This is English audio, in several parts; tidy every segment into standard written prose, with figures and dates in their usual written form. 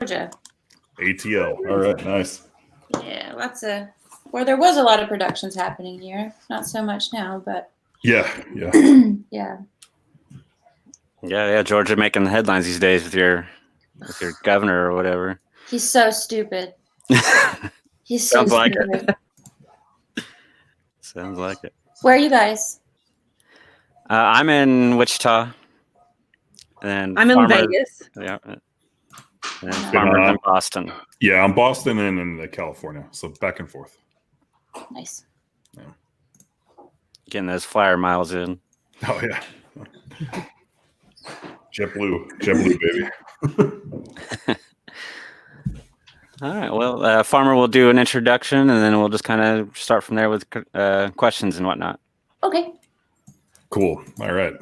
Georgia. ATL. All right, nice. Yeah, where there was a lot of productions happening here. Not so much now, but yeah. Yeah, Georgia making the headlines these days with your governor or whatever. He's so stupid. He's so Sounds like stupid. it. Sounds like it. Where are you guys? I'm in Wichita. And I'm in Vegas. Yeah. And Farmer's in Boston. Yeah, I'm Boston and in California, so back and forth. Nice. Yeah. Getting those flyer miles in. Oh yeah. JetBlue, baby. All right. Well, Farmer will do an introduction, and then we'll just kind of start from there with questions and whatnot. Okay. Cool. All right.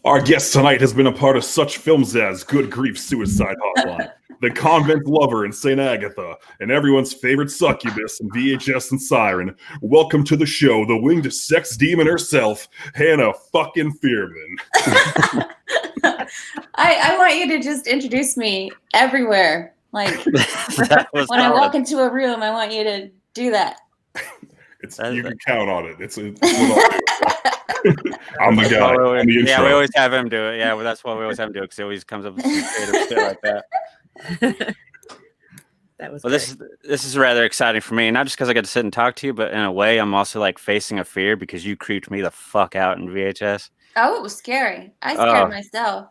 Our guest tonight has been a part of such films as Good Grief, Suicide Hotline, The Convent Lover in St. Agatha, and everyone's favorite succubus in VHS and SiREN. Welcome to the show, the winged sex demon herself, Hannah fucking Fierman. I want you to just introduce me everywhere. Like when I walk into a room, I want you to do that. You can count on it. It's what I'll do. I'm the guy. I'm the intro. Yeah, we always have him do it. Yeah, well, that's why we always have him do it, because he always comes up with some creative shit like that. That was this is rather exciting for me, not just because I get to sit and talk to you, but in a way, I'm also like facing a fear because you creeped me the fuck out in VHS. Oh, it was scary. I scared myself.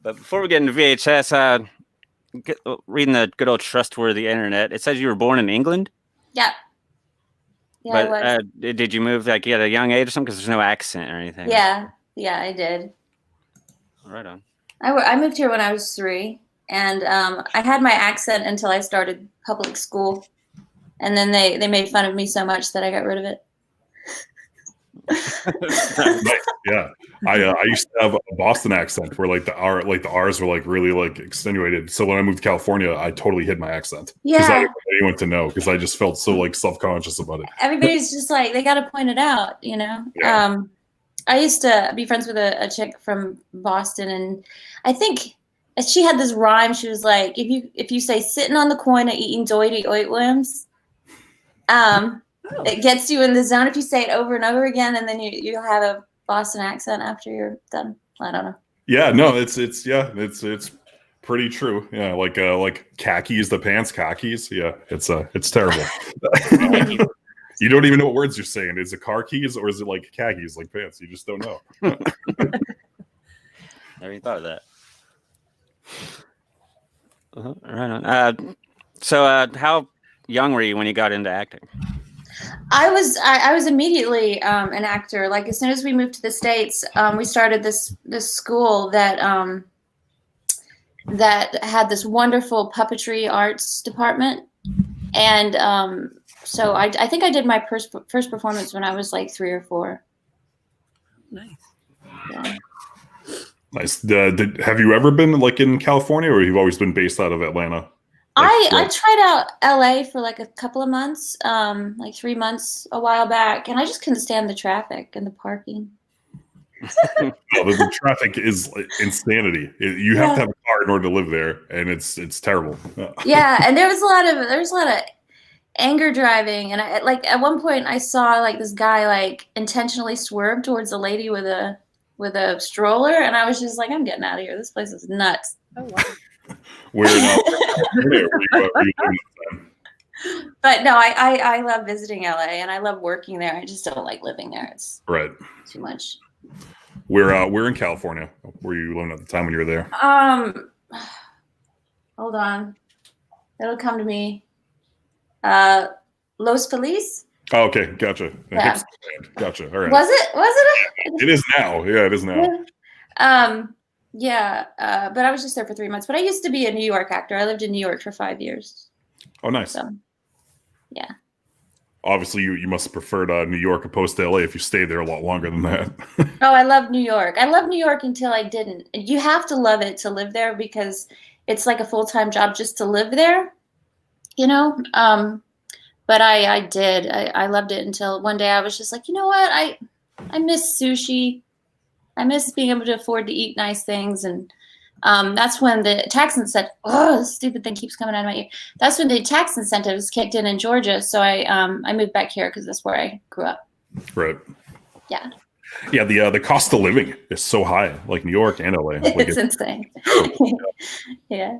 But before we get into VHS, reading the good old trustworthy internet, it says you were born in England. Yeah. Yeah, but I was. Did you move like at a young age or something? Because there's no accent or anything. Yeah, I did. Right on. I moved here when I was 3, and I had my accent until I started public school, and then they made fun of me so much that I got rid of it. Yeah, I used to have a Boston accent where the R's were really extenuated. So when I moved to California, I totally hid my accent because I didn't want anyone to know, because I just felt so self-conscious about it. Everybody's just like, they got to point it out, you know. Yeah. I used to be friends with a chick from Boston, and I think she had this rhyme. She was like, if you say sitting on the corner eating doity oitworms, it gets you in the zone. If you say it over and over again, and then you'll have a Boston accent after you're done. I don't know. Yeah, no, it's pretty true. Yeah, like khakis, the pants khakis. Yeah, it's terrible. You don't even know what words you're saying. Is it car keys or is it like khakis, like pants? You just don't know. Never even thought of that. Right on. So how young were you when you got into acting? I was immediately an actor. Like as soon as we moved to the States, we started this school that had this wonderful puppetry arts department, and so I think I did my first performance when I was like 3 or 4. Nice. Yeah. Nice. Have you ever been in California, or you've always been based out of Atlanta? I tried out LA for a couple of months, 3 months a while back, and I just couldn't stand the traffic and the parking. The traffic is insanity. You have to have a car in order to live there, and it's terrible. Yeah, and there was a lot of anger driving, and at one point I saw this guy intentionally swerve towards a lady with a stroller, and I was just like, I'm getting out of here. This place is nuts. Oh wow. But no, I love visiting LA, and I love working there. I just don't like living there. It's too much. We're in California. Were you living at the time when you were there? Hold on, it'll come to me. Los Feliz. Oh, okay, gotcha. Yeah. Gotcha. All right. Was it? It is now. Yeah, it is now. Yeah, but I was just there for 3 months. But I used to be a New York actor. I lived in New York for 5 years. Oh, nice. So, yeah. Obviously, you must have preferred New York opposed to LA if you stayed there a lot longer than that. Oh, I love New York. I loved New York until I didn't. You have to love it to live there, because it's like a full-time job just to live there, you know? But I did. I loved it until one day I was just like, you know what? I miss sushi. I miss being able to afford to eat nice things, and that's when the tax incentive. Oh, this stupid thing keeps coming out of my ear. That's when the tax incentives kicked in Georgia. So I moved back here because that's where I grew up. Right. Yeah. Yeah. The cost of living is so high, like New York and LA. Like It's insane. Yeah.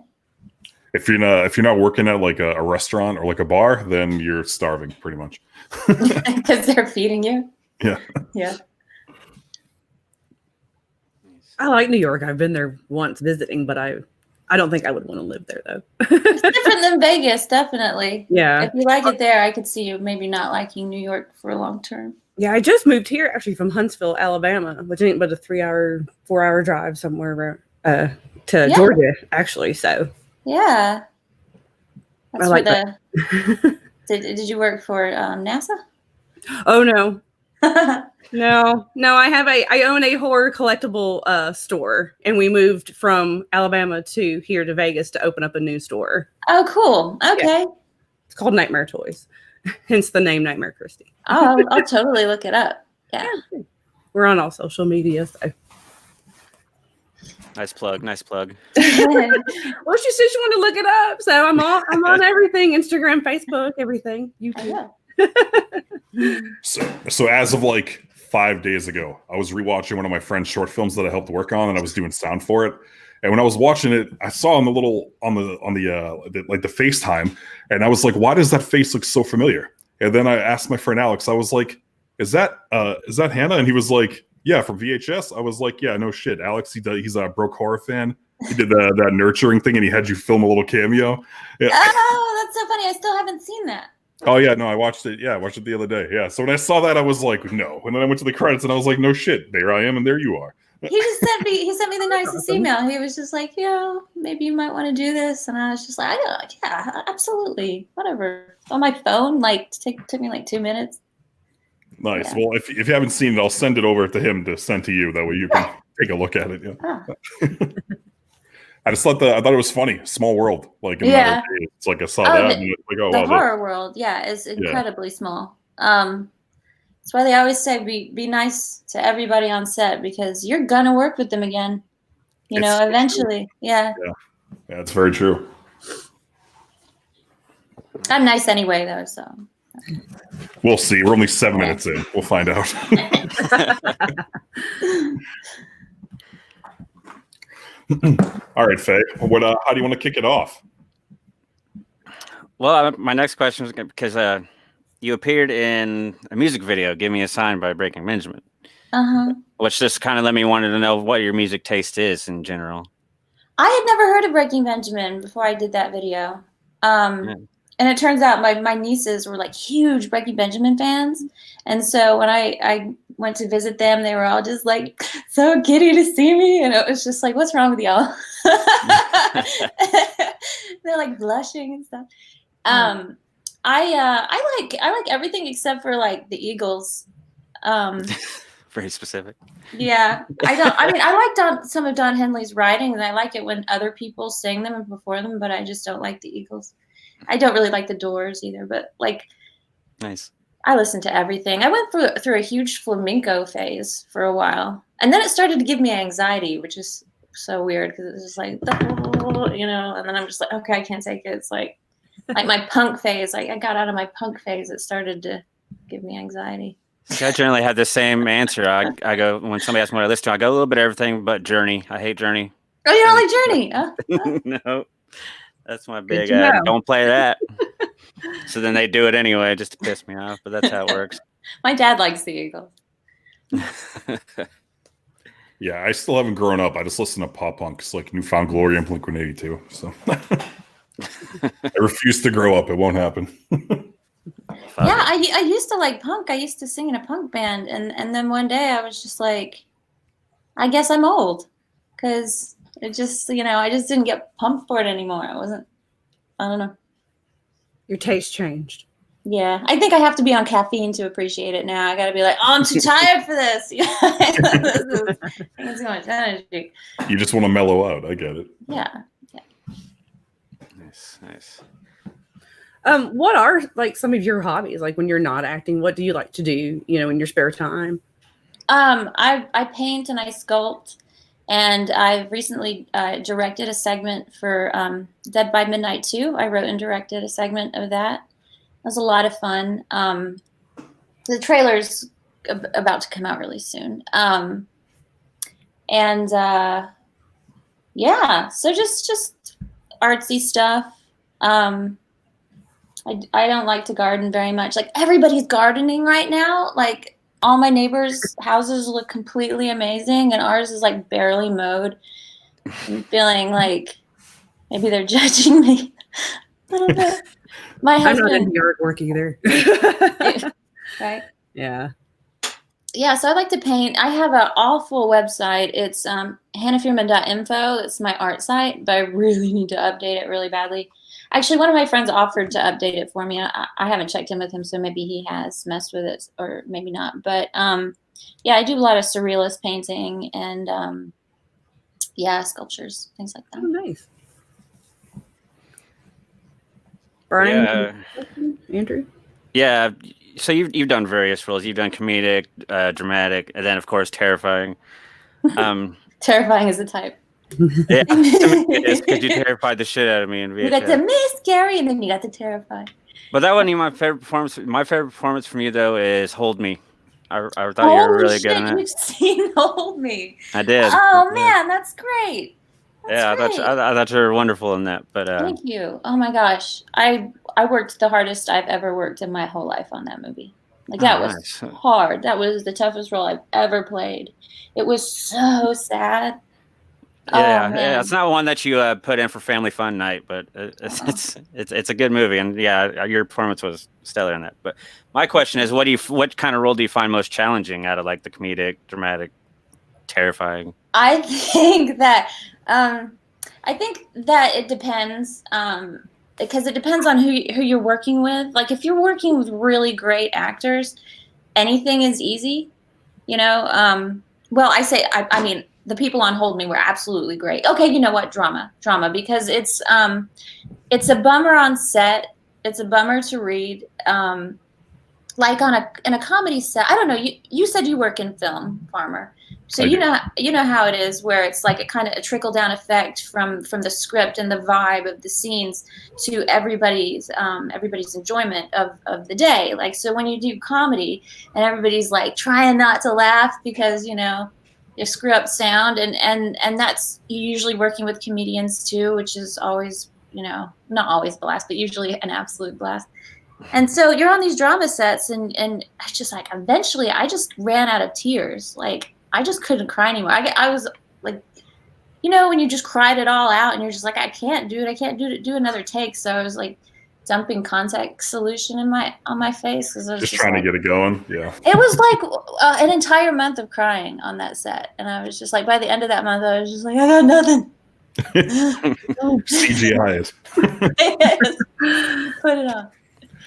If you're not working at like a restaurant or like a bar, then you're starving pretty much. Because they're feeding you. Yeah. Yeah. I like New York. I've been there once visiting, but I don't think I would want to live there though. It's different than Vegas, definitely. Yeah. If you like it there, I could see you maybe not liking New York for a long term. Yeah, I just moved here actually from Huntsville, Alabama, which ain't but a 4-hour drive somewhere to Georgia, actually. So yeah, that's I like that. Did you work for NASA? Oh no, no. I own a horror collectible store, and we moved from Alabama to here to Vegas to open up a new store. Oh, cool. Okay. Yeah. It's called Nightmare Toys, hence the name Nightmare Christie. Oh, I'll totally look it up. Yeah. We're on all social media. So. Nice plug. Well, she said she wanted to look it up, so I'm on everything: Instagram, Facebook, everything. YouTube. So as of like 5 days ago, I was rewatching one of my friend's short films that I helped work on, and I was doing sound for it. And when I was watching it, I saw on the FaceTime, and I was like, "Why does that face look so familiar?" And then I asked my friend Alex. I was like, "Is that Hannah?" And he was like, "Yeah, from VHS." I was like, "Yeah, no shit, Alex. He's a Broke Horror fan. He did that nurturing thing, and he had you film a little cameo." Yeah. Oh, that's so funny. I still haven't seen that. Oh yeah, no, I watched it. Yeah, I watched it the other day. Yeah, so when I saw that, I was like, no. And then I went to the credits, and I was like, no shit, there I am, and there you are. He sent me the nicest email. He was just like, maybe you might want to do this, and I was just like, yeah, absolutely, whatever. On my phone, like took me like 2 minutes. Nice. Yeah. Well, if you haven't seen it, I'll send it over to him to send to you. That way you can take a look at it. Yeah. Oh. I thought it was funny. Small world, like in another day. It's like I saw that, and it's like, oh, the wow, horror world, is incredibly small. That's why they always say be nice to everybody on set, because you're gonna work with them again. Eventually. Yeah. Yeah, it's very true. I'm nice anyway, though. So we'll see. We're only 7 minutes in. We'll find out. All right, Faye. How do you want to kick it off? Well, my next question was because you appeared in a music video, "Give Me a Sign" by Breaking Benjamin. Which just kind of let me wanted to know what your music taste is in general. I had never heard of Breaking Benjamin before I did that video. And it turns out my nieces were like huge Breaking Benjamin fans. And so when I went to visit them, they were all just like so giddy to see me. And it was just like, what's wrong with y'all? They're like blushing and stuff. I like everything except for like the Eagles. Very specific. Yeah. I like some of Don Henley's writing, and I like it when other people sing them and perform them, but I just don't like the Eagles. I don't really like the Doors either, but like, nice. I listen to everything. I went through a huge flamenco phase for a while, and then it started to give me anxiety, which is so weird because it was just like, and then I'm just like, okay, I can't take it. It's like my punk phase. Like I got out of my punk phase, it started to give me anxiety. See, I generally have the same answer. I go, when somebody asks me what I listen to, I go a little bit of everything but Journey. I hate Journey. Oh, you don't like Journey? No. That's my big don't play that. So then they do it anyway just to piss me off, but that's how it works. My dad likes the Eagles. Yeah, I still haven't grown up. I just listen to pop punk. It's like Newfound Glory and Blink-182. So I refuse to grow up. It won't happen. Yeah, I used to like punk. I used to sing in a punk band, and then one day I was just like, I guess I'm old, because it just, I just didn't get pumped for it anymore. I don't know. Your taste changed. Yeah, I think I have to be on caffeine to appreciate it now. I got to be like, oh, I'm too tired for this. It's too much energy. You just want to mellow out. I get it. Yeah. Nice. What are like some of your hobbies? Like when you're not acting, what do you like to do, in your spare time? I paint and I sculpt, and I've recently directed a segment for Dead by Midnight 2. I wrote and directed a segment of that. It was a lot of fun. The trailer's about to come out really soon. And yeah, so just artsy stuff. I don't like to garden very much. Like, everybody's gardening right now. Like, all my neighbors' houses look completely amazing, and ours is like barely mowed. I'm feeling like maybe they're judging me a little bit. My husband, I'm not into yard work either. right? Yeah. Yeah, so I like to paint. I have an awful website. It's hannahfierman.info. It's my art site, but I really need to update it really badly. Actually, one of my friends offered to update it for me. I haven't checked in with him, so maybe he has messed with it, or maybe not. But yeah, I do a lot of surrealist painting and yeah, sculptures, things like that. Oh, nice. Brian, Andrew? Yeah. So you've done various roles. You've done comedic, dramatic, and then of course terrifying. Terrifying is the type. Yeah, it is, because you terrified the shit out of me in VHS. You got the miss scary, and then you got the terrify. But that wasn't even my favorite performance. My favorite performance from you though is Hold Me. I thought you were really good in that. You've seen Hold Me. I did. Oh man, that's great. I thought you were wonderful in that. But thank you. Oh my gosh, I worked the hardest I've ever worked in my whole life on that movie. Like, that was hard. That was the toughest role I've ever played. It was so sad. Yeah, it's not one that you put in for family fun night, but it's a good movie, and yeah, your performance was stellar in that. But my question is, what kind of role do you find most challenging out of like the comedic, dramatic, terrifying? I think that it depends, because it depends on who you're working with. Like, if you're working with really great actors, anything is easy, you know. Well, I mean, the people on Hold Me were absolutely great. Okay, you know what? Drama, because it's a bummer on set. It's a bummer to read. Like in a comedy set. I don't know. You said you work in film, Farmer. So you know how it is, where it's like a trickle down effect from the script and the vibe of the scenes to everybody's enjoyment of the day. Like, so when you do comedy and everybody's like trying not to laugh because, you know, you screw up sound, and that's usually working with comedians too, which is always, you know, not always a blast, but usually an absolute blast. And so you're on these drama sets, and I just like, eventually I just ran out of tears. Like, I just couldn't cry anymore. I was like, you know, when you just cried it all out and you're just like, I can't do it. Do another take. So I was like dumping contact solution on my face, because I was just trying like, to get it going. Yeah. It was like an entire month of crying on that set. And I was just like, by the end of that month, I was just like, I got nothing. CGI it. Yes. Put it on.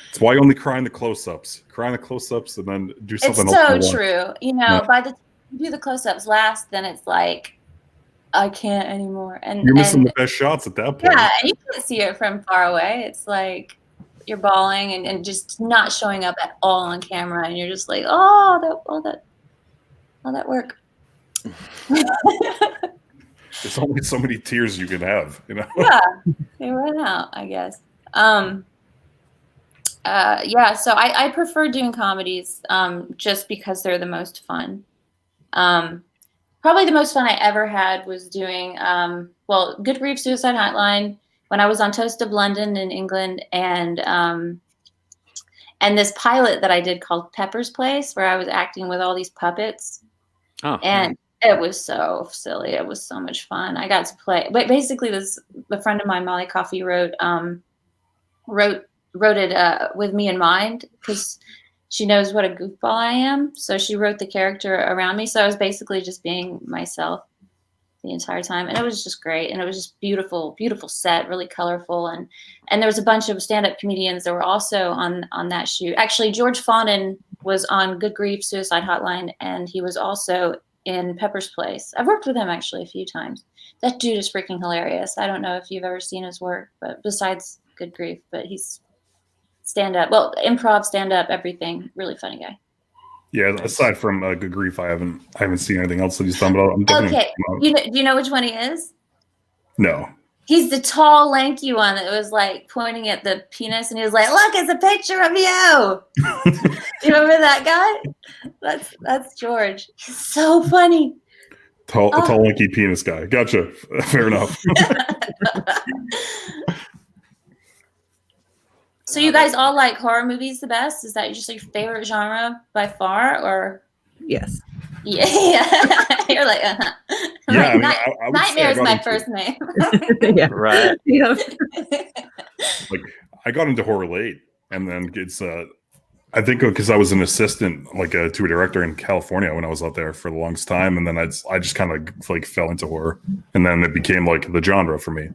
It's why you only cry in the close-ups. Cry in the close-ups and then do something else. It's so true. You know, by the time you do the close-ups last, then it's like, I can't anymore. And you're missing the best shots at that point. Yeah, and you can't see it from far away. It's like you're bawling and just not showing up at all on camera, and you're just like, all that work. There's only so many tears you can have, you know. Yeah, they run out, I guess. Yeah, so I prefer doing comedies just because they're the most fun. Probably the most fun I ever had was doing, Good Grief Suicide Hotline, when I was on Toast of London in England, and this pilot that I did called Pepper's Place, where I was acting with all these puppets. Oh, and it was so silly. It was so much fun. I got to play. But basically, a friend of mine, Molly Coffey, wrote it with me in mind, because she knows what a goofball I am. So she wrote the character around me. So I was basically just being myself the entire time. And it was just great. And it was just beautiful, beautiful set, really colorful. And there was a bunch of stand-up comedians that were also on that shoot. Actually, George Fawnin was on Good Grief Suicide Hotline, and he was also in Pepper's Place. I've worked with him actually a few times. That dude is freaking hilarious. I don't know if you've ever seen his work, but besides Good Grief, but he's improv, stand-up, everything. Really funny guy. Yeah, aside from Good Grief, I haven't seen anything else that he's done. But I'm definitely Okay, do you know which one he is? No. He's the tall, lanky one that was like pointing at the penis, and he was like, "Look, it's a picture of you." You remember that guy? That's George. He's so funny. Tall, lanky penis guy. Gotcha. Fair enough. So you guys all like horror movies the best? Is that just your favorite genre by far, or? Yes. Yeah. You're like, Yeah, like, I would Nightmare is my into, first name. Yeah. Right. Yeah. Like I got into horror late, and then it's I think because I was an assistant to a director in California when I was out there for the longest time, and then I just kind of like fell into horror, and then it became like the genre for me,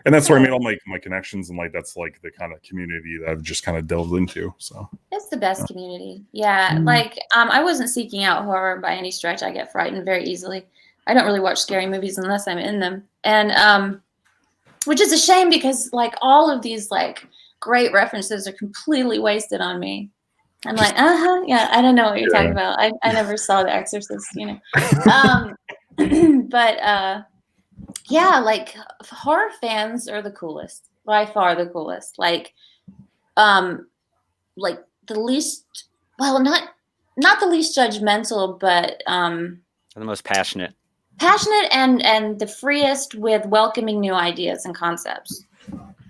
and that's where I made all my connections, and like that's like the kind of community that I've just kind of delved into. So it's the best community. Yeah, like I wasn't seeking out horror by any stretch. I get frightened very easily. I don't really watch scary movies unless I'm in them, and which is a shame because like all of these like great references are completely wasted on me. I'm like, yeah, I don't know what you're talking about. I never saw The Exorcist, but yeah, like horror fans are the coolest, by far the coolest. Like the least, well, not the least judgmental, but the most passionate and the freest with welcoming new ideas and concepts.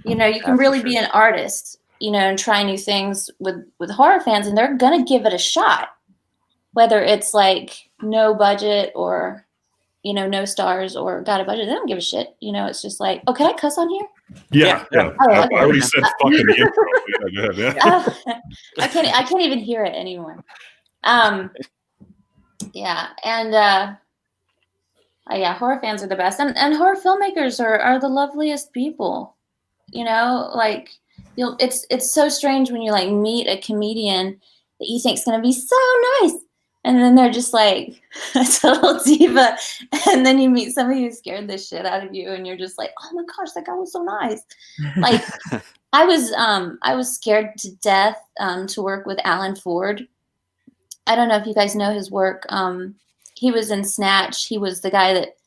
You can really be an artist, and try new things with horror fans, and they're gonna give it a shot, whether it's like no budget or no stars or got a budget. They don't give a shit. It's just like, oh, can I cuss on here? Yeah. Oh, I okay. already said fuck in the intro. Yeah. I can't even hear it anymore. Yeah, and yeah, horror fans are the best, and horror filmmakers are the loveliest people. Like it's so strange when you like meet a comedian that you think is gonna be so nice, and then they're just like a total diva, and then you meet somebody who scared the shit out of you, and you're just like, oh my gosh, that guy was so nice. Like I was scared to death to work with Alan Ford. I don't know if you guys know his work. He was in Snatch. He was the guy that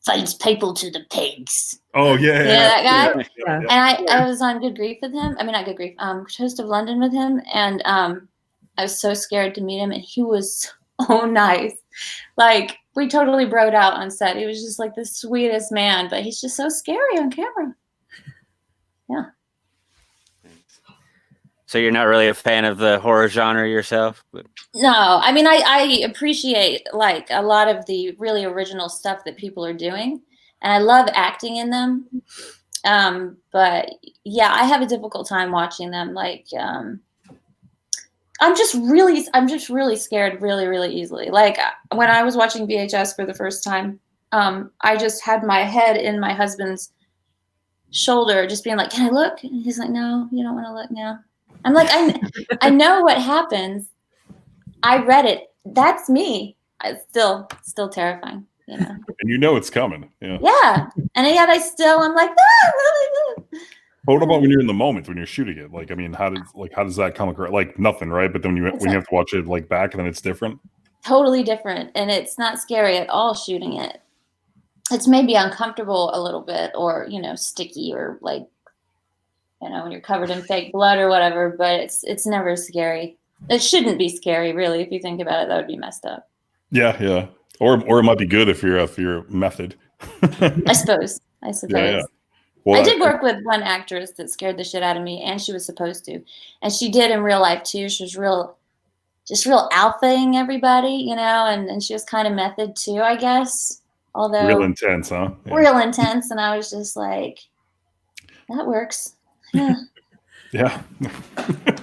fights people to the pigs. Oh yeah, that guy. Yeah. And I was on Good Grief with him. I mean, not Good Grief. Toast of London with him, and I was so scared to meet him, and he was so nice. Like we totally broed out on set. He was just like the sweetest man, but he's just so scary on camera. Yeah. So you're not really a fan of the horror genre yourself? But... No, I mean, I appreciate like a lot of the really original stuff that people are doing, and I love acting in them. But yeah, I have a difficult time watching them. Like, I'm just really scared really, really easily. Like when I was watching VHS for the first time, I just had my head in my husband's shoulder, just being like, "Can I look?" And he's like, "No, you don't want to look now." I'm like, I know what happens. I read it. That's me. It's still terrifying, And it's coming. Yeah. Yeah. And yet I'm like, ah! But what about when you're in the moment, when you're shooting it? Like, I mean, how does that come across? Like nothing, right? But then when you have to watch it like back, and then it's different. Totally different. And it's not scary at all shooting it. It's maybe uncomfortable a little bit, or, sticky, or like, when you're covered in fake blood or whatever, but it's never scary. It shouldn't be scary, really. If you think about it, that would be messed up. Yeah. Or it might be good if you're method. I suppose. Yeah. Well, I did work with one actress that scared the shit out of me, and she was supposed to. And she did in real life too. She was real alphaing everybody, and she was kind of method too, I guess. Although real intense, huh? Yeah. Real intense, and I was just like, that works. Yeah. Yeah.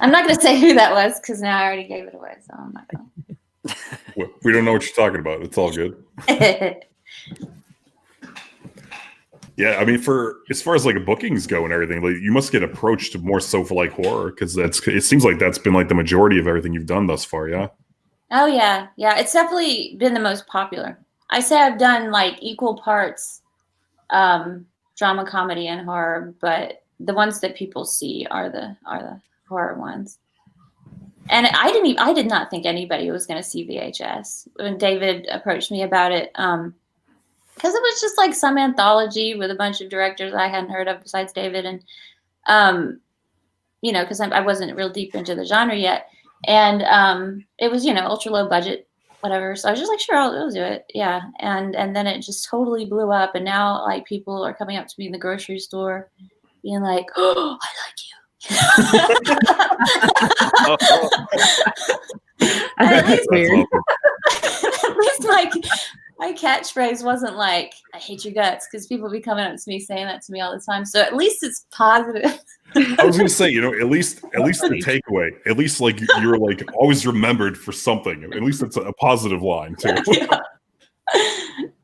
I'm not going to say who that was because now I already gave it away, so I'm not going to. We don't know what you're talking about. It's all good. Yeah, I mean, as far as like bookings go and everything, like you must get approached more so for like horror, because it seems like that's been like the majority of everything you've done thus far. Yeah. Oh yeah, it's definitely been the most popular. I say I've done like equal parts drama, comedy, and horror, but the ones that people see are the horror ones. And I did not think anybody was going to see VHS when David approached me about it. Because it was just like some anthology with a bunch of directors I hadn't heard of besides David. And, because I wasn't real deep into the genre yet. And it was, ultra low budget, whatever. So I was just like, sure, I'll do it. Yeah. And then it just totally blew up. And now like people are coming up to me in the grocery store being like, oh, I like you. At least my catchphrase wasn't like "I hate your guts" because people be coming up to me saying that to me all the time. So at least it's positive. I was gonna say, at least the takeaway, at least like you're like always remembered for something. At least it's a positive line too.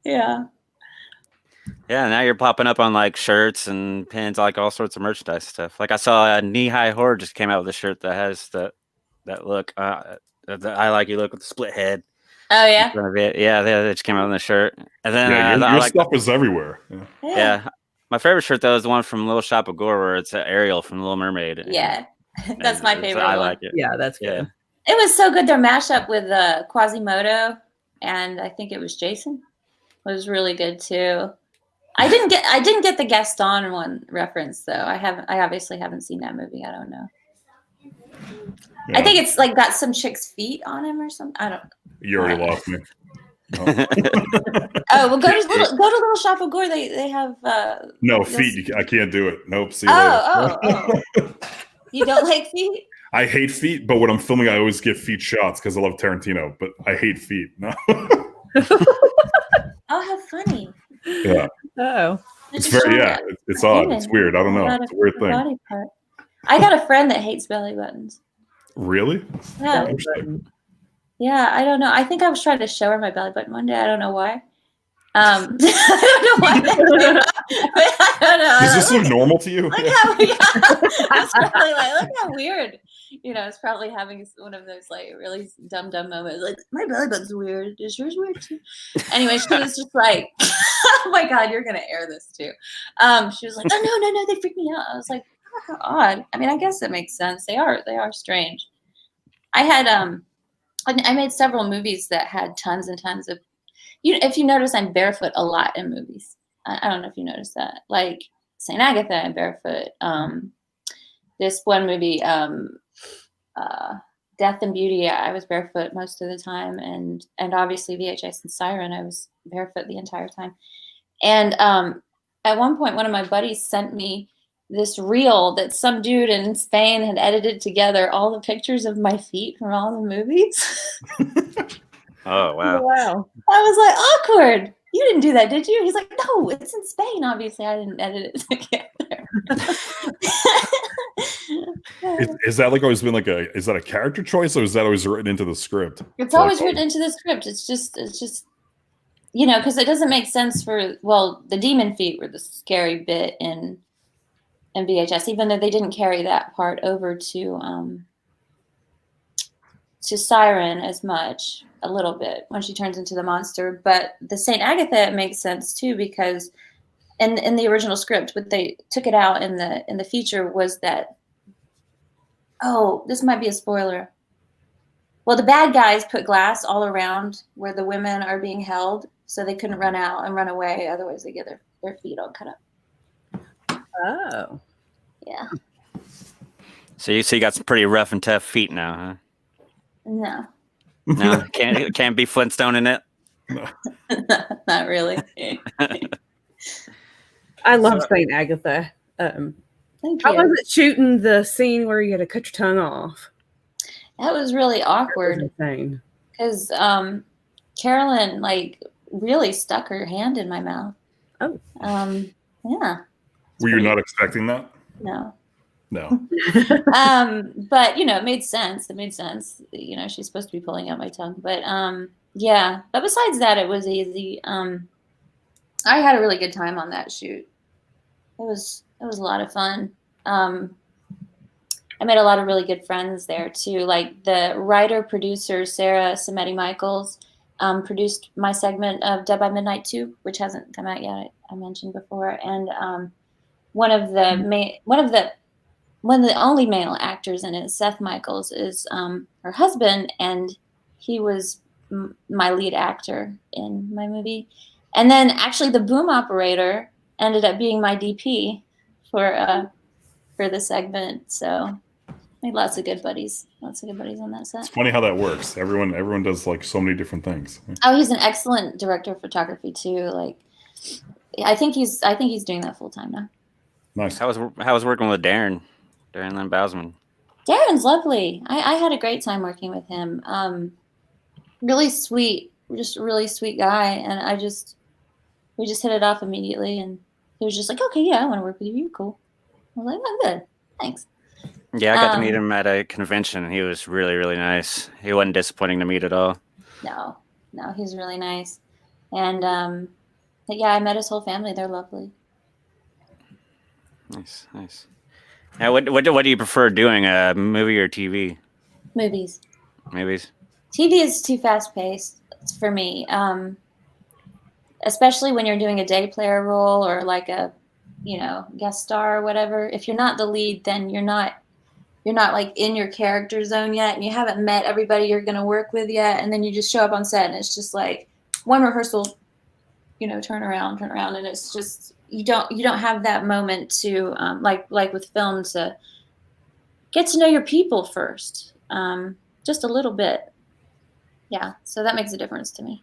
Yeah. Yeah, now you're popping up on like shirts and pins, like all sorts of merchandise stuff. Like I saw Knee High Horror just came out with a shirt that has that look, the I like you look with the split head. Oh yeah. Yeah, they just came out with a shirt. And then your stuff is everywhere. Yeah. My favorite shirt though is the one from Little Shop of Gore where it's Ariel from Little Mermaid. Yeah, that's my favorite. I like it. Yeah, that's good. It was so good. Their mashup with Quasimodo and I think it was Jason was really good too. I didn't get the Gaston one reference though. I obviously haven't seen that movie. I don't know. Yeah. I think it's like got some chick's feet on him or something. I don't. You already lost me. Oh well, go to Little Shop of Gore. They have no feet. I can't do it. Nope. See. Oh. You don't like feet? I hate feet, but when I'm filming, I always give feet shots because I love Tarantino. But I hate feet. No. Oh, how funny. Yeah. Oh. It's very it's odd. It's weird. I don't know. It's a weird thing. I got a friend that hates belly buttons. Really? Yeah. Yeah, I don't know. I think I was trying to show her my belly button one day. I don't know why. I don't know why. I don't know. Does this look normal to you? I was probably like, look how weird. It's probably having one of those like really dumb moments. Like, my belly button's weird. Is yours weird too? Anyway, she was just like, oh my God, you're gonna air this too. She was like, oh no, they freak me out. I was like, oh, how odd. I mean, I guess it makes sense. They are strange. I had I made several movies that had tons and tons of. If you notice, I'm barefoot a lot in movies. I don't know if you noticed that. Like St. Agatha, I'm barefoot. This one movie, Death and Beauty, I was barefoot most of the time, and obviously VHS and SiREN, I was barefoot the entire time. And at one point, one of my buddies sent me this reel that some dude in Spain had edited together all the pictures of my feet from all the movies. Oh, wow. Wow. I was like, awkward. You didn't do that, did you? He's like, no, it's in Spain. Obviously, I didn't edit it together. Is that like always been like is that a character choice or is that always written into the script? It's always written into the script. It's just because it doesn't make sense the demon feet were the scary bit in VHS, even though they didn't carry that part over to SiREN as much, a little bit when she turns into the monster. But the St. Agatha makes sense too, because in the original script, what they took it out in the feature was that, oh, this might be a spoiler. Well, the bad guys put glass all around where the women are being held, so they couldn't run out and run away. Otherwise, they get their feet all cut up. Oh. Yeah. So you got some pretty rough and tough feet now, huh? No. No, can't be Flintstone in it. No. Not really. I love St. Agatha. Thank you. How was it shooting the scene where you had to cut your tongue off? That was really awkward. Because Carolyn really stuck her hand in my mouth. Oh. Yeah. Were you not expecting that? No. No. But it made sense. It made sense. She's supposed to be pulling out my tongue. But yeah. But besides that, it was easy. I had a really good time on that shoot. It was a lot of fun. I made a lot of really good friends there too. Like the writer-producer Sarah Samedi Michaels produced my segment of Dead by Midnight 2, which hasn't come out yet. I mentioned before, and one of the one of the only male actors in it, Seth Michaels, is her husband, and he was my lead actor in my movie. And then actually the boom operator ended up being my DP for the segment. So I made lots of good buddies on that set. It's funny how that works. Everyone does like so many different things. Oh, he's an excellent director of photography too. Like, I think he's doing that full time now. Nice. How was working with Darren Lynn Bousman? Darren's lovely. I had a great time working with him. Really sweet, just a really sweet guy, and we just hit it off immediately. And he was just like, "Okay, yeah, I want to work with you. You're cool." I was like, "Oh, good, thanks." Yeah, I got to meet him at a convention, and he was really, really nice. He wasn't disappointing to meet at all. No, he's really nice. And but yeah, I met his whole family. They're lovely. Nice. Now, what do you prefer doing, a movie or TV? Movies. TV is too fast paced for me, especially when you're doing a day player role or like a, guest star or whatever. If you're not the lead, then you're not like in your character zone yet, and you haven't met everybody you're going to work with yet, and then you just show up on set and it's just like one rehearsal, turn around, and it's just you don't have that moment to like with film to get to know your people first, just a little bit. Yeah, so that makes a difference to me.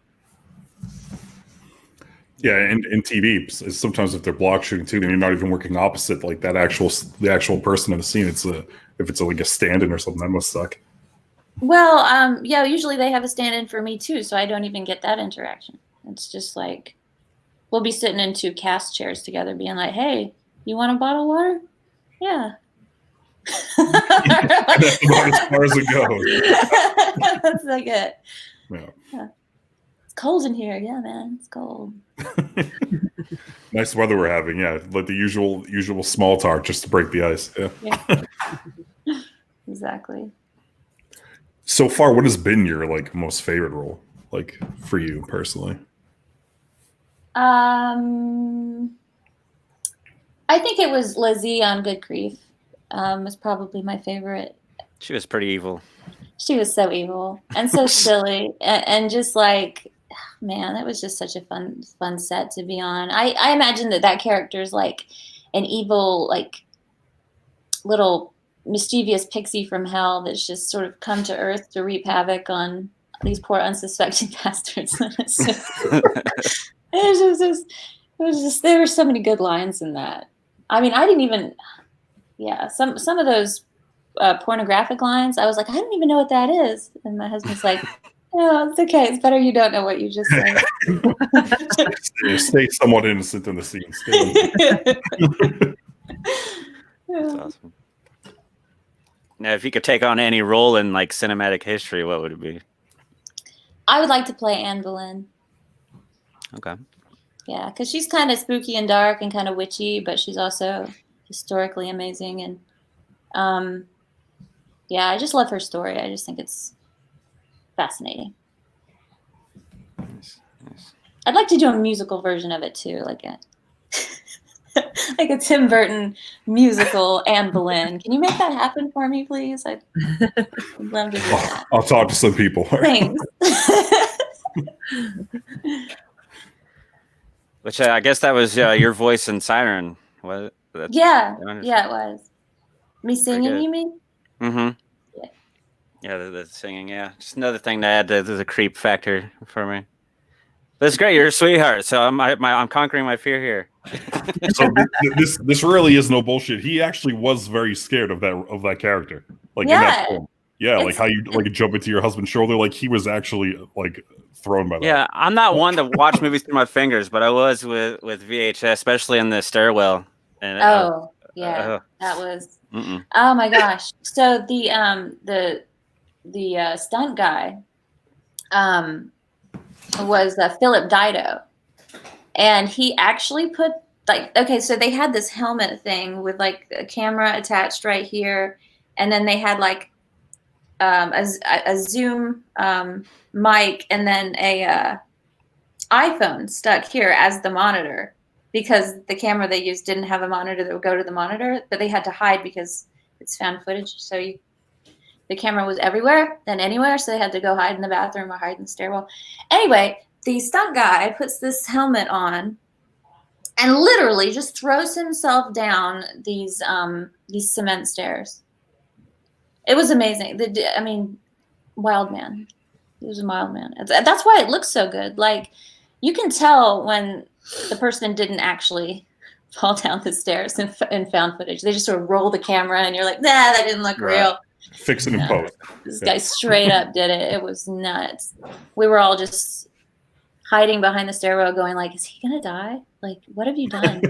Yeah, and in TV, sometimes if they're block shooting too, then you're not even working opposite like the actual person in the scene. If it's like a stand-in or something, that must suck. Well, yeah, usually they have a stand-in for me too, so I don't even get that interaction. It's just like we'll be sitting in 2 cast chairs together, being like, "Hey, you want a bottle of water?" Yeah. That's about as far as it goes. That's like it. Yeah. It's cold in here. Yeah, man, it's cold. Nice weather we're having. Yeah, like the usual small talk just to break the ice. Yeah. Exactly. So far, what has been your like most favorite role, like for you personally? I think it was Lizzie on Good Grief. Was probably my favorite. She was pretty evil. She was so evil and so silly, and just like, man, that was just such a fun set to be on. I imagine that character is like an evil, like little mischievous pixie from hell that's just sort of come to Earth to reap havoc on these poor unsuspecting bastards. It was just there were so many good lines in that. I mean, I didn't even. Yeah, some of those pornographic lines, I was like, I don't even know what that is. And my husband's like, no, it's okay. It's better you don't know what you just said. Stay somewhat innocent in the scene. That's awesome. Now, if you could take on any role in like cinematic history, what would it be? I would like to play Anne Boleyn. Okay. Yeah, because she's kind of spooky and dark and kind of witchy, but she's also historically amazing. And yeah, I just love her story. I just think it's fascinating. Nice. I'd like to do a musical version of it too, like a Tim Burton musical Anne Boleyn. Can you make that happen for me, please? I'd love to do that. I'll talk to some people. Thanks. Which I guess that was your voice in Siren, was it? Yeah, it was. Me singing, you mean? Mm-hmm. Yeah, the singing, yeah. Just another thing to add to the creep factor for me. But it's great. You're a sweetheart, so I'm conquering my fear here. So this really is no bullshit. He actually was very scared of that character, like in that film. Yeah, like how you like jump into your husband's shoulder. Like he was actually like thrown by that. Yeah, I'm not one to watch movies through my fingers, but I was with VHS, especially in the stairwell. And that was. Oh my gosh! So the stunt guy was Philip Dido, and he actually put so they had this helmet thing with like a camera attached right here, and then they had like a zoom mic and then a iPhone stuck here as the monitor, because the camera they used didn't have a monitor that would go to the monitor, but they had to hide because it's found footage, so the camera was everywhere and anywhere, so they had to go hide in the bathroom or hide in the stairwell. Anyway, the stunt guy puts this helmet on and literally just throws himself down these cement stairs. It was amazing. I mean, wild man. He was a mild man. That's why it looks so good. Like, you can tell when the person didn't actually fall down the stairs in found footage. They just sort of roll the camera, and you're like, nah, that didn't look real. Fix it in post. This guy straight up did it. It was nuts. We were all just hiding behind the stairwell going like, is he going to die? Like, what have you done?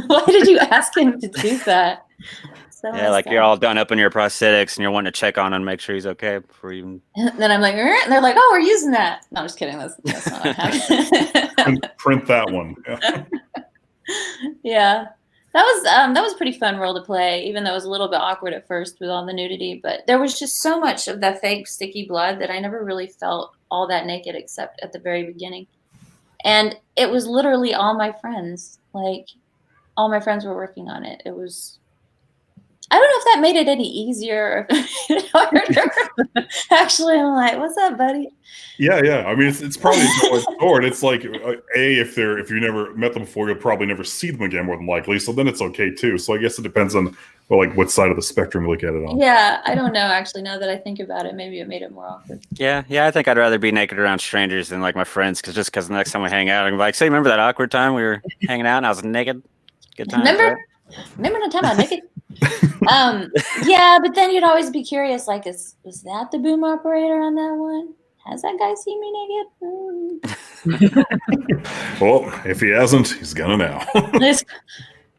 Why did you ask him to do that? So yeah, like you're all done up in your prosthetics and you're wanting to check on him and make sure he's okay before you. And then I'm like, and they're like, oh, we're using that. No, I'm just kidding. That's not what happened. Print that one. Yeah. That was a pretty fun role to play, even though it was a little bit awkward at first with all the nudity. But there was just so much of that fake sticky blood that I never really felt all that naked except at the very beginning. And it was literally all my friends. Like, all my friends were working on it. It was, I don't know if that made it any easier or harder. Actually, I'm like, what's up, buddy? Yeah. I mean, it's probably a sword. It's like, if you never met them before, you'll probably never see them again, more than likely. So then it's okay too. So I guess it depends on what side of the spectrum you look at it on. Yeah, I don't know. Actually, now that I think about it, maybe it made it more awkward. Yeah. I think I'd rather be naked around strangers than like my friends, because the next time we hang out, I'm like, say, remember that awkward time we were hanging out and I was naked? Good time. Remember the time I was naked? Yeah, but then you'd always be curious, like, was that the boom operator on that one? Has that guy seen me naked? Well, if he hasn't, he's gonna now.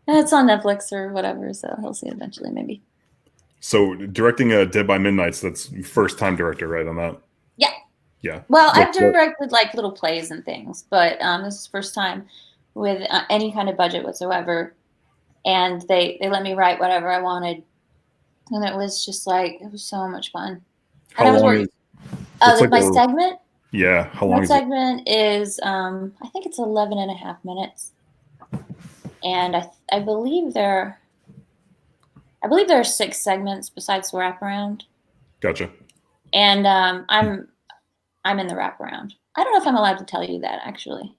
It's on Netflix or whatever, so he'll see it eventually, maybe. So directing Dead by Midnight, that's first time director, right, on that? Yeah. Well, I've directed like little plays and things, but this is the first time with any kind of budget whatsoever. And they let me write whatever I wanted. And it was just like, it was so much fun. How long is my segment? Yeah, how long my is segment is, I think it's 11 and a half minutes. And I believe there are 6 segments besides the wraparound. Gotcha. And I'm in the wraparound. I don't know if I'm allowed to tell you that, actually.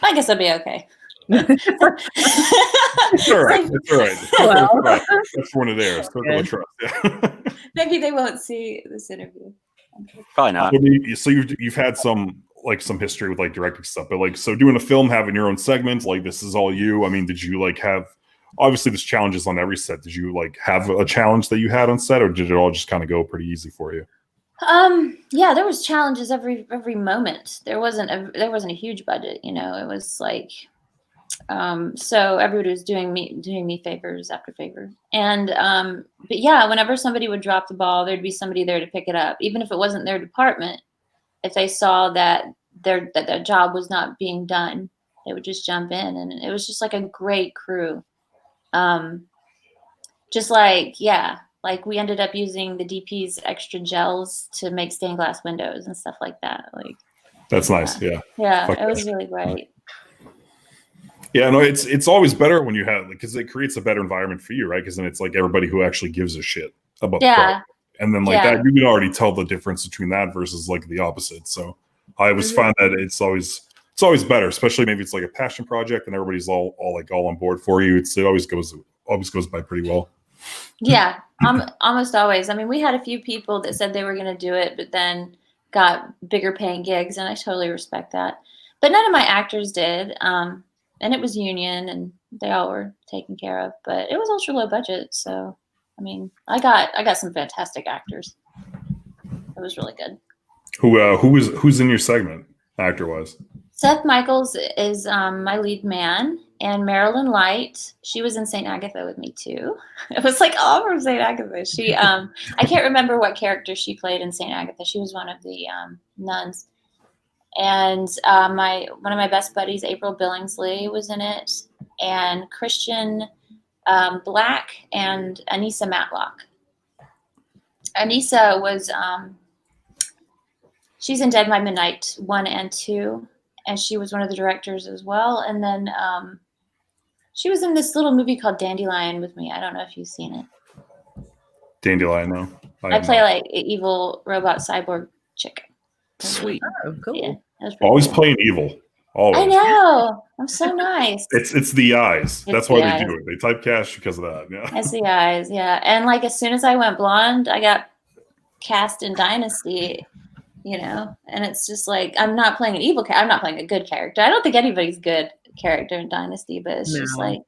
I guess I'll be okay. It's all right. It's all right. Well. That's one of theirs. Circle of trust. Yeah. Maybe they won't see this interview. Probably not. So you've had some history with like directing stuff, but so doing a film, having your own segments, like this is all you. I mean, did you have? Obviously, there's challenges on every set. Did you have a challenge that you had on set, or did it all just kind of go pretty easy for you? Yeah, there was challenges every moment. There wasn't a huge budget, It was like. So everybody was doing me favors after favor. And, but yeah, whenever somebody would drop the ball, there'd be somebody there to pick it up. Even if it wasn't their department, if they saw that their job was not being done, they would just jump in. And it was just like a great crew. Just like we ended up using the DP's extra gels to make stained glass windows and stuff like that. That's nice. Yeah. Yeah, it was really great. Yeah, no, it's always better when you have, because it creates a better environment for you, right? Because then it's like everybody who actually gives a shit about the product. And then that, you can already tell the difference between that versus the opposite. So I always find that it's always better, especially maybe it's like a passion project and everybody's all on board for you. It always goes by pretty well. Yeah, almost always. I mean, we had a few people that said they were going to do it, but then got bigger paying gigs, and I totally respect that. But none of my actors did. And it was union, and they all were taken care of. But it was ultra low budget, so I mean, I got some fantastic actors. It was really good. Who's in your segment, actor wise? Seth Michaels is my lead man, and Marilyn Light. She was in St. Agatha with me too. It was like all from St. Agatha. She I can't remember what character she played in St. Agatha. She was one of the nuns. And one of my best buddies, April Billingsley, was in it, and Christian Black and Anissa Matlock. Anissa was she's in Dead by Midnight 1 and 2, and she was one of the directors as well. And then she was in this little movie called Dandelion with me. I don't know if you've seen it. Dandelion, no. I play like an evil robot cyborg chick. Sweet. Oh, cool. Yeah, always cool. playing evil. Always. I know. I'm so nice. It's the eyes. That's the why eyes. they do it. They typecast because of that. Yeah. It's the eyes. Yeah, and like as soon as I went blonde, I got cast in Dynasty. And it's just like I'm not playing an evil character. I'm not playing a good character. I don't think anybody's good character in Dynasty, but it's just like,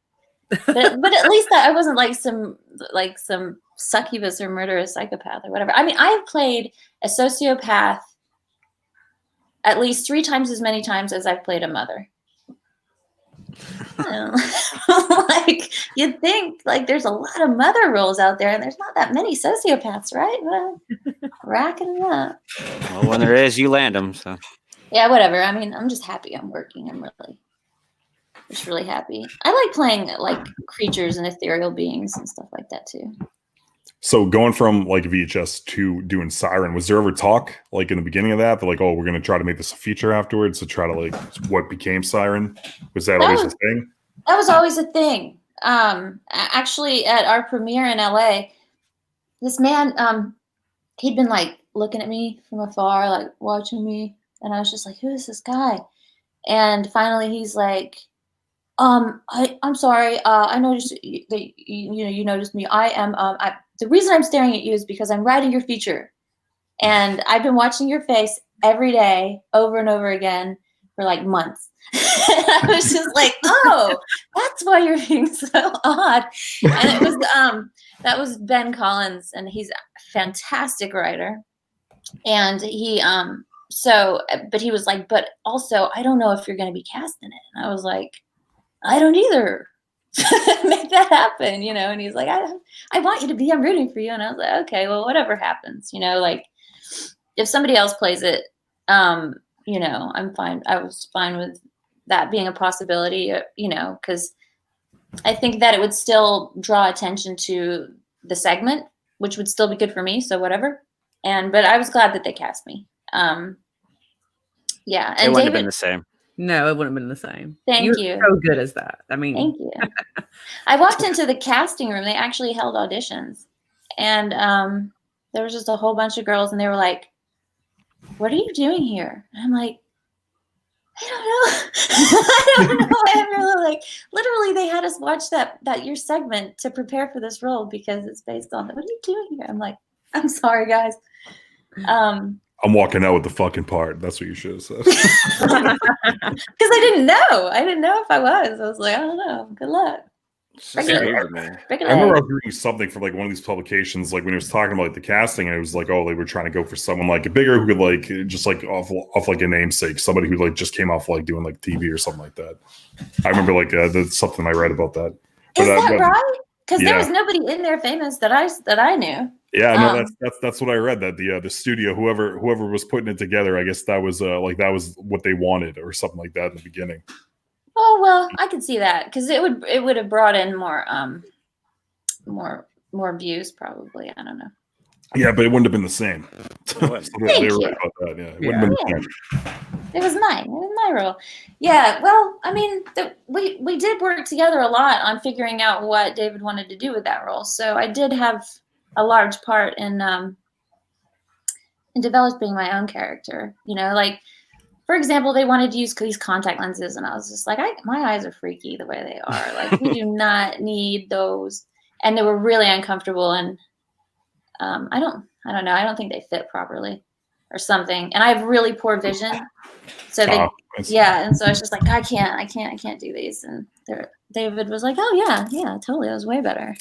but at least I wasn't like some succubus or murderous psychopath or whatever. I mean, I've played a sociopath at least 3 times as many times as I've played a mother. Like you'd think like there's a lot of mother roles out there and there's not that many sociopaths, right? Well, racking them up. Well, when there is, you land them. So yeah, whatever. I mean, I'm just happy I'm working. I'm just really happy. I like playing like creatures and ethereal beings and stuff like that too. So going from like VHS to doing SiREN, was there ever talk like in the beginning of that like, oh, we're going to try to make this a feature afterwards to try to like what became SiREN? Was that always a thing? That was always a thing. Actually, at our premiere in LA, this man, he'd been like looking at me from afar, like watching me, and I was just like, "Who is this guy?" And finally, he's like, I'm sorry. I noticed that you noticed me. I am. The reason I'm staring at you is because I'm writing your feature, and I've been watching your face every day, over and over again, for like months." And I was just like, "Oh, that's why you're being so odd." And it was that was Ben Collins, and he's a fantastic writer, and he but he was like, "But also, I don't know if you're going to be cast in it." And I was like, I don't either. Make that happen, And he's like, I want you to be. I'm rooting for you. And I was like, okay, well, whatever happens, like if somebody else plays it, I'm fine. I was fine with that being a possibility, because I think that it would still draw attention to the segment, which would still be good for me. So whatever. But I was glad that they cast me. Yeah. And it wouldn't have been the same. No, it wouldn't have been the same. Thank You're you. so good as that. I mean, thank you. I walked into the casting room. They actually held auditions, and there was just a whole bunch of girls, and they were like, "What are you doing here?" And I'm like, "I don't know. I don't know." I'm really like, literally, they had us watch that your segment to prepare for this role because it's based on. What are you doing here? I'm like, I'm sorry, guys. I'm walking out with the fucking part. That's what you should have said. Because I didn't know. I didn't know if I was. I was like, I don't know. Good luck. I remember I was reading something from like one of these publications, like when he was talking about like the casting, and it was like, oh, they were trying to go for someone like bigger who could like just like off like a namesake, somebody who like just came off like doing like TV or something like that. I remember like that's something I read about that. Is that right? Because there was nobody in there famous that I knew. Yeah, no, that's what I read. That the studio, whoever was putting it together, I guess that was that was what they wanted or something like that in the beginning. Oh well, I could see that because it would have brought in more views probably. I don't know. Yeah, but it wouldn't have been the same. They were right about that. Yeah, it wouldn't have been the same. It was mine. It was my role. Yeah. Well, I mean, we did work together a lot on figuring out what David wanted to do with that role. So I did have a large part in developing my own character. Like for example, they wanted to use these contact lenses, and I was just like, my eyes are freaky the way they are. Like we do not need those, and they were really uncomfortable. And I don't know. I don't think they fit properly or something. And I have really poor vision, so and so I was just like, I can't do these. And David was like, oh yeah, totally, that was way better.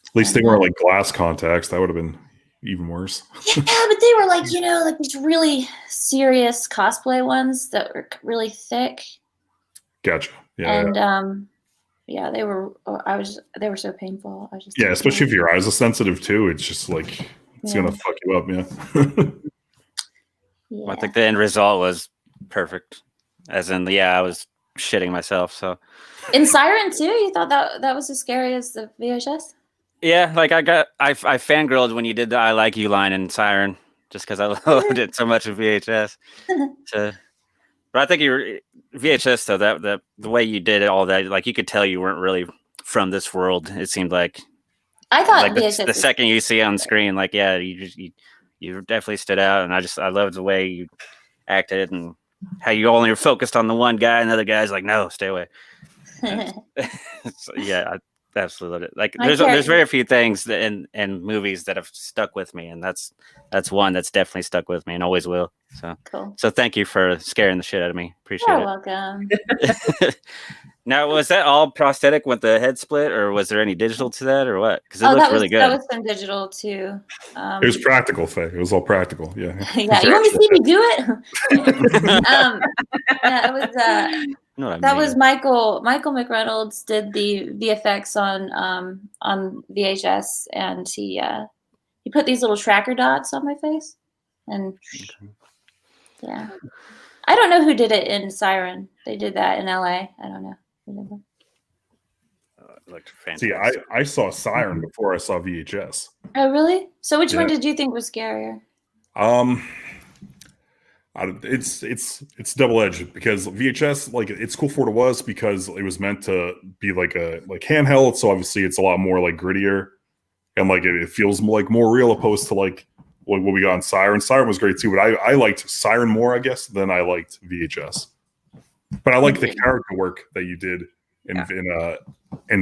At least they weren't like glass contacts. That would have been even worse. Yeah, but they were like, like these really serious cosplay ones that were really thick. Gotcha. Yeah. And they were. They were so painful. I was just. Yeah, especially if your eyes are sensitive too. It's just like it's gonna fuck you up. Yeah. Well, I think the end result was perfect. As in, I was shitting myself. So. In SiREN too, you thought that was as scary as the VHS? Yeah, like I fangirled when you did the "I like you" line in SiREN, just because I loved it so much in VHS. But I think you were VHS though. That the way you did it, all that, like you could tell you weren't really from this world. It seemed like I thought like VHS the second you see on screen, like you definitely stood out, and I loved the way you acted and how you only were focused on the one guy, and the other guy's like, no, stay away. So, yeah, I absolutely loved it. Like there's very few things in movies that have stuck with me, and that's one that's definitely stuck with me and always will. So cool. So thank you for scaring the shit out of me. Appreciate You're it. welcome. Now, was that all prosthetic with the head split, or was there any digital to that, or what? Because it looked really good. That was some digital too. It was practical, Faye. It was all practical. Yeah. Yeah, you want to see me do it? Yeah, it was. That was Michael McReynolds did the VFX on VHS, and he put these little tracker dots on my face, and yeah, I don't know who did it in SiREN. They did that in LA. I don't know. It looked fantastic. See, I saw SiREN before I saw VHS. Oh, really? So which one did you think was scarier? It's double-edged because VHS, like, it's cool for what it was because it was meant to be like handheld, so obviously it's a lot more like grittier and like it feels like more real opposed to like what we got in SiREN. SiREN was great too, but I liked SiREN more, I guess, than I liked VHS. But I like the character work that you did in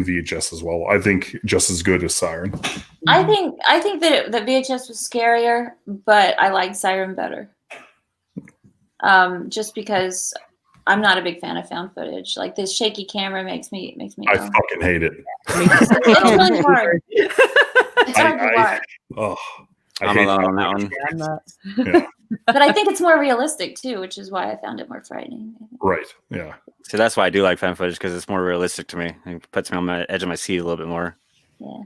VHS as well. I think just as good as SiREN. I think that VHS was scarier, but I like SiREN better. Just because I'm not a big fan of found footage. Like this shaky camera makes me. I fucking hate it. It's really hard. It's hard to watch. Oh, I'm alone on that one. Yeah, I'm not. Yeah. But I think it's more realistic too, which is why I found it more frightening. Right. Yeah. So that's why I do like found footage, because it's more realistic to me. It puts me on the edge of my seat a little bit more. Yeah.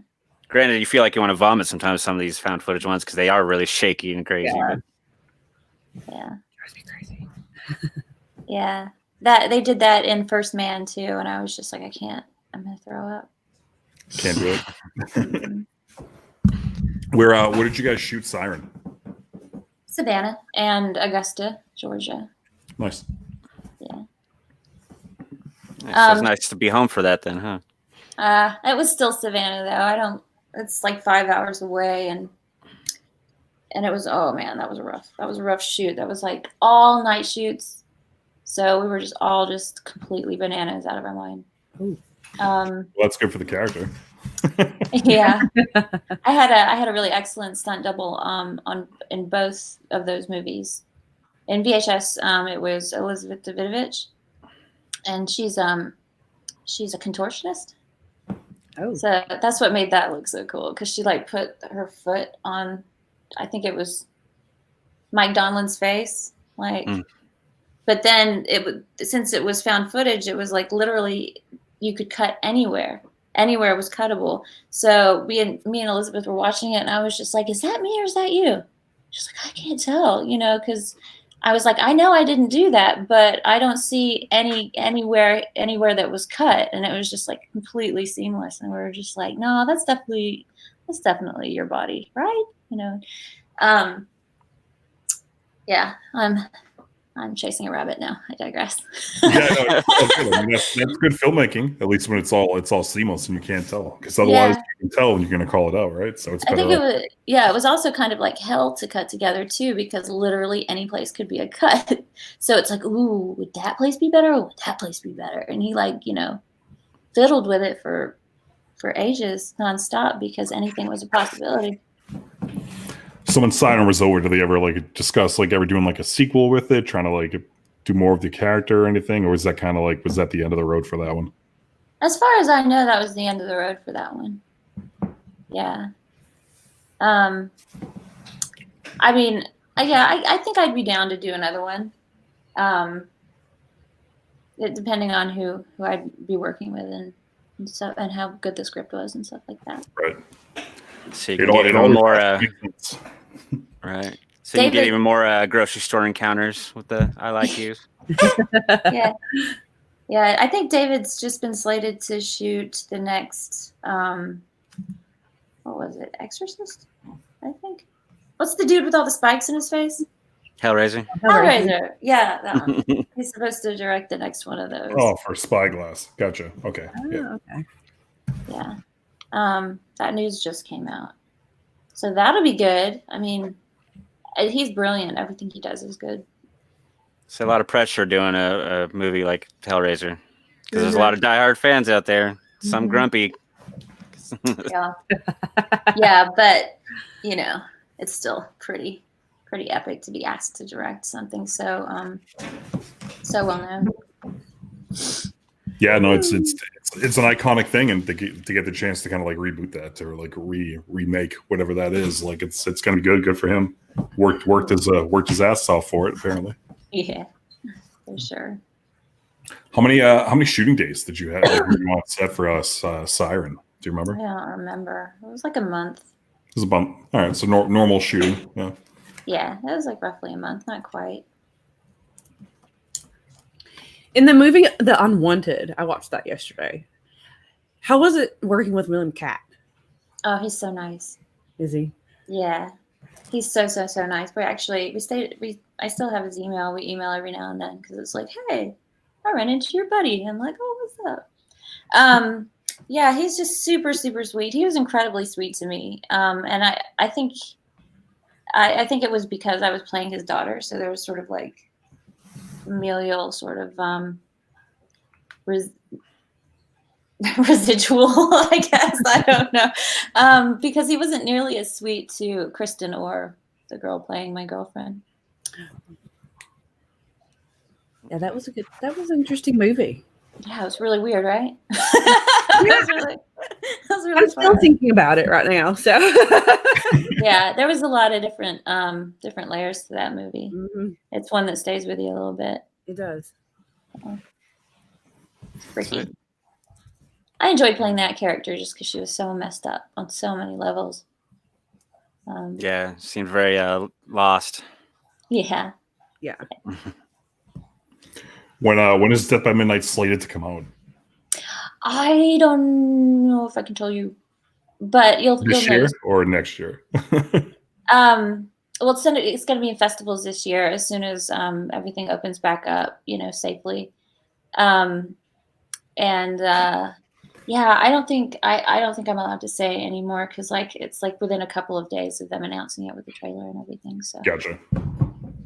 Granted, you feel like you want to vomit sometimes some of these found footage ones because they are really shaky and crazy. Yeah. But... Yeah. Drives me crazy. Yeah. That they did that in First Man too, and I was just like, I can't. I'm gonna throw up. Can't do it. Where did you guys shoot SiREN? Savannah and Augusta, Georgia. Nice. Yeah. So it's nice to be home for that then, huh? It was still Savannah though. It's like 5 hours away, and it was, oh man, that was a rough shoot. That was like all night shoots. So we were just all completely bananas out of our mind. Well, that's good for the character. Yeah. I had a really excellent stunt double in both of those movies. In VHS, it was Elizabeth Davidovich, and she's a contortionist. Oh. So that's what made that look so cool, because she like put her foot on, I think it was Mike Donlan's face, like. But then since it was found footage, it was like literally you could cut anywhere. Anywhere was cuttable. So me and Elizabeth were watching it, and I was just like, "Is that me or is that you?" She's like, "I can't tell," because I was like, "I know I didn't do that, but I don't see anywhere that was cut," and it was just like completely seamless. And we were just like, "No, that's definitely your body, right?" Yeah. I'm chasing a rabbit now. I digress. Yeah, no, that's good. I mean, that's good filmmaking. At least when it's all seamless and you can't tell, because otherwise you can tell and you're going to call it out, right? So it's. I think it was also kind of like hell to cut together too, because literally any place could be a cut. So it's like, ooh, would that place be better? Or would that place be better? And he fiddled with it for ages nonstop, because anything was a possibility. So when SiREN was over, did they ever discuss ever doing a sequel with it, trying to do more of the character or anything, or was that kind of was that the end of the road for that one? As far as I know, that was the end of the road for that one. Yeah. I mean, I think I'd be down to do another one. Depending on who I'd be working with and stuff, and how good the script was and stuff like that. Right. So you can get even more. Right. So you can get even more grocery store encounters with the I Like Yous. Yeah. I think David's just been slated to shoot the next. What was it? Exorcist, I think. What's the dude with all the spikes in his face? Hellraiser. Yeah, that one. He's supposed to direct the next one of those. Oh, for Spyglass. Gotcha. Okay. Oh, yeah. Okay. Yeah. That news just came out. So that'll be good. I mean, he's brilliant. Everything he does is good. It's a lot of pressure doing a movie like Hellraiser because there's a lot of diehard fans out there. Some grumpy. Yeah. Yeah, but you know, it's still pretty epic to be asked to direct something so well known. Yeah, no, it's an iconic thing, and to get the chance to kind of like reboot that or like remake whatever that is, like it's gonna be good for him. Worked his ass off for it apparently. Yeah, for sure. How many shooting days did you have on set for SiREN? Do you remember? I don't remember. It was like a month. It was a month. All right, so normal shooting. Yeah. Yeah, it was like roughly a month, not quite. In the movie The Unwanted, I watched that yesterday. How was it working with William Katt? Oh, he's so nice. Is he? Yeah, he's so nice. I still have his email. We email every now and then because it's like, hey, I ran into your buddy. I'm like, oh, what's up? Yeah, he's just super sweet. He was incredibly sweet to me. And I think it was because I was playing his daughter, so there was sort of like familial sort of residual, I guess. I don't know. Because he wasn't nearly as sweet to Kristen or the girl playing my girlfriend. Yeah, that was an interesting movie. Yeah, it was really weird, right? It was really I'm still thinking about it right now. So yeah, there was a lot of different layers to that movie. Mm-hmm. It's one that stays with you a little bit. It does. Freaky. I enjoyed playing that character just because she was so messed up on so many levels. Yeah, seemed very lost. Yeah. Yeah. When is Death by Midnight slated to come out? I don't know if I can tell you, but you'll year know. Or next year. Well, it's going to be in festivals this year as soon as everything opens back up, safely. Yeah, I don't think I'm allowed to say anymore because it's like within a couple of days of them announcing it with the trailer and everything. So Gotcha.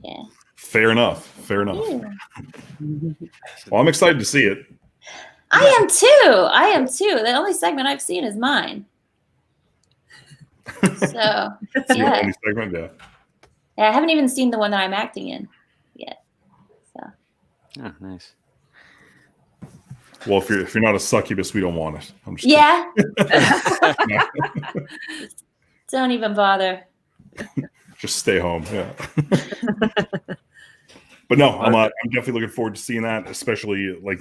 Yeah. Fair enough. Yeah. Well, I'm excited to see it. I am too. The only segment I've seen is mine. So The only segment, yeah. Yeah, I haven't even seen the one that I'm acting in yet. So. Oh, nice. Well, if you're not a succubus, we don't want it. I'm just kidding. Don't even bother. Just stay home. Yeah. But no, I'm definitely looking forward to seeing that, especially like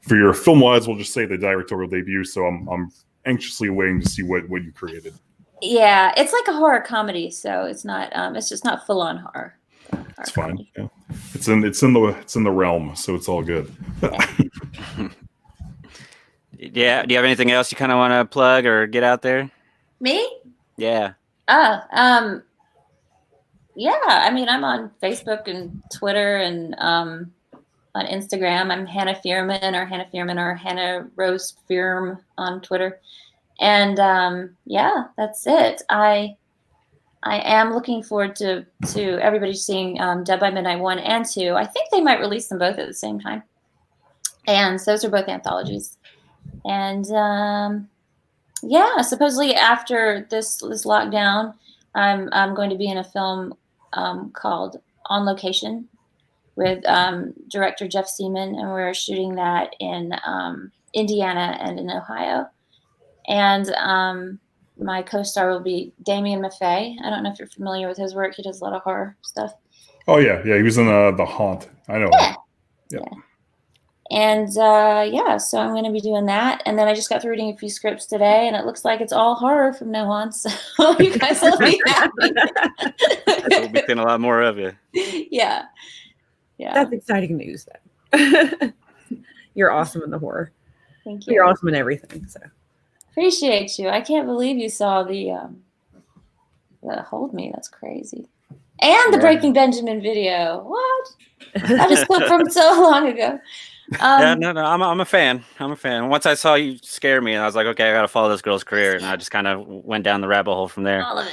for your film wise. We'll just say the directorial debut. So I'm anxiously waiting to see what you created. Yeah, it's like a horror comedy, so it's not. It's just not full on horror. It's fine. Yeah. It's in the realm, so it's all good. Yeah. Do you have anything else you kind of want to plug or get out there? Me? Yeah. Yeah. I mean, I'm on Facebook and Twitter and on Instagram. I'm Hannah Fierman or Hannah Rose Fierm on Twitter. And yeah, that's it. I am looking forward to everybody seeing Dead by Midnight 1 and 2. I think they might release them both at the same time. And those are both anthologies. And yeah, supposedly after this lockdown, I'm going to be in a film called On Location with director Jeff Seaman, and we're shooting that in Indiana and in Ohio. And my co-star will be Damien Maffei. I don't know if you're familiar with his work. He does a lot of horror stuff. Oh yeah, he was in The Haunt. I know. Yeah. And yeah, so I'm going to be doing that. And then I just got through reading a few scripts today, and it looks like it's all horror from now on. So you guys will be happy. We'll be seeing a lot more of you. Yeah. That's exciting news, then. You're awesome in the horror. Thank you. You're awesome in everything. So appreciate you. I can't believe you saw the Hold Me. That's crazy. And the Breaking Benjamin video. What? I just felt from so long ago. Yeah, no, I'm a fan. I'm a fan. Once I saw you scare me, and I was like, okay, I got to follow this girl's career, and I just kind of went down the rabbit hole from there. All of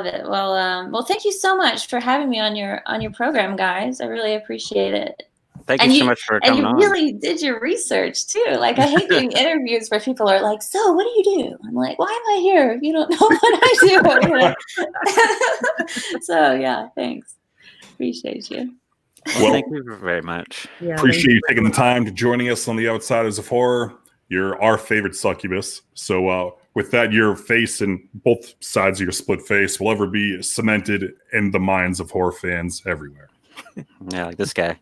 it. Well, thank you so much for having me on your program, guys. I really appreciate it. Thank you so much for coming on. And you really did your research too. Like, I hate doing interviews where people are like, "So, what do you do?" I'm like, "Why am I here if you don't know what I do?" So, yeah, thanks. Appreciate you. Well, thank you very much. Yeah, appreciate you taking the time to joining us on the Outsiders of Horror. You're our favorite succubus. So with that, your face and both sides of your split face will ever be cemented in the minds of horror fans everywhere. Yeah, like this guy.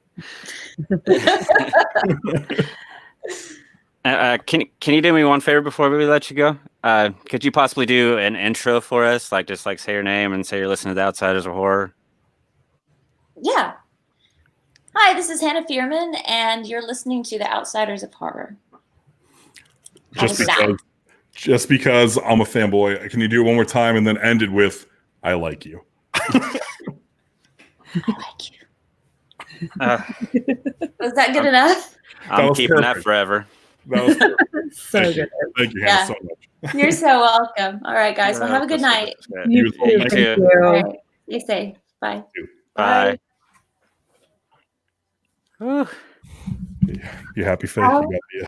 Can you do me one favor before we let you go? Could you possibly do an intro for us? Like, just like say your name and say you're listening to the Outsiders of Horror. Yeah. Hi, this is Hannah Fierman, and you're listening to the Outsiders of Horror. Just because I'm a fanboy, can you do it one more time and then end it with "I like you"? I like you. Was that good enough? I'm keeping that forever. That was so good. Thank you, Hannah, so much. You're so welcome. All right, guys. Well, have a good night. You too. All right. Stay safe. Bye. Bye. You happy, Faith? You got